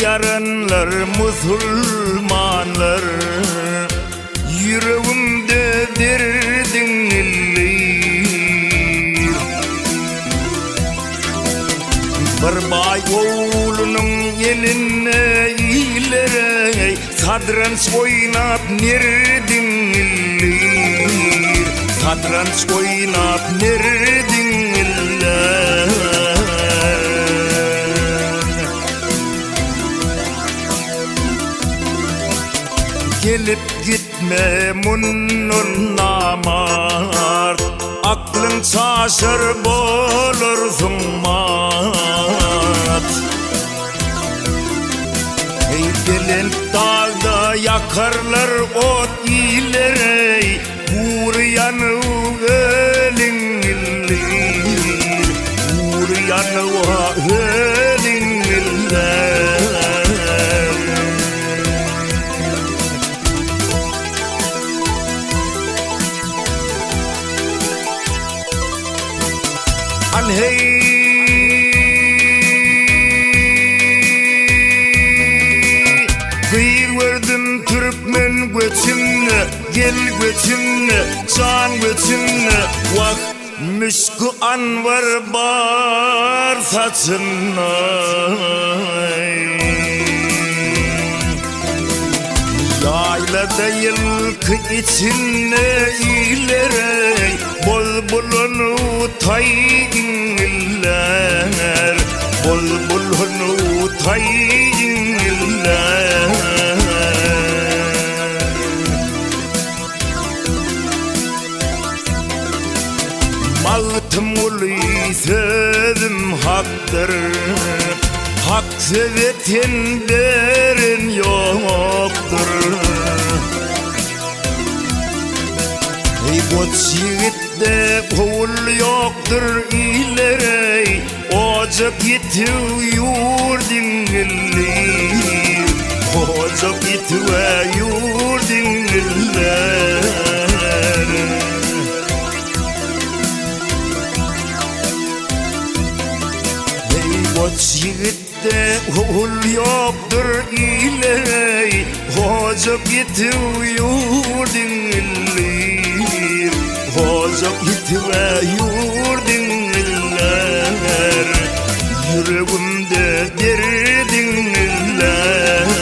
yaranlar musulmanlar, yüreğimde derdin illir. Bir bay oğlunun eline ilere satranç oynap nerdin illir. Satranç oynap nerdin illir. Gelip gitme munnun namart, aklın şaşır bolursun mat. Ey belin dağda yakarlar ot ileri, vur yanı ölün illir, vur yanı ölün illir. Al hey kıyır verdim Türkmen göçünü, gel göçünü, can göçünü. Vah müşkü anvar bar saçına, yaylada yılkı içinde ileri, bol bolunu tayinler, bol bolunu tayinler. Maltım ulu sözüm haktır, hak sevetin derin yoktur. Ey koç yiğitte kul yoktur ileri, ocak yitiyor dingilir, ocak yitiyor dingilir. Ey koç yiğitte kul yoktur ileri, ocak yitiyor dingilir, ocak yitiyor dingilir. Yüreğimde derdin iller.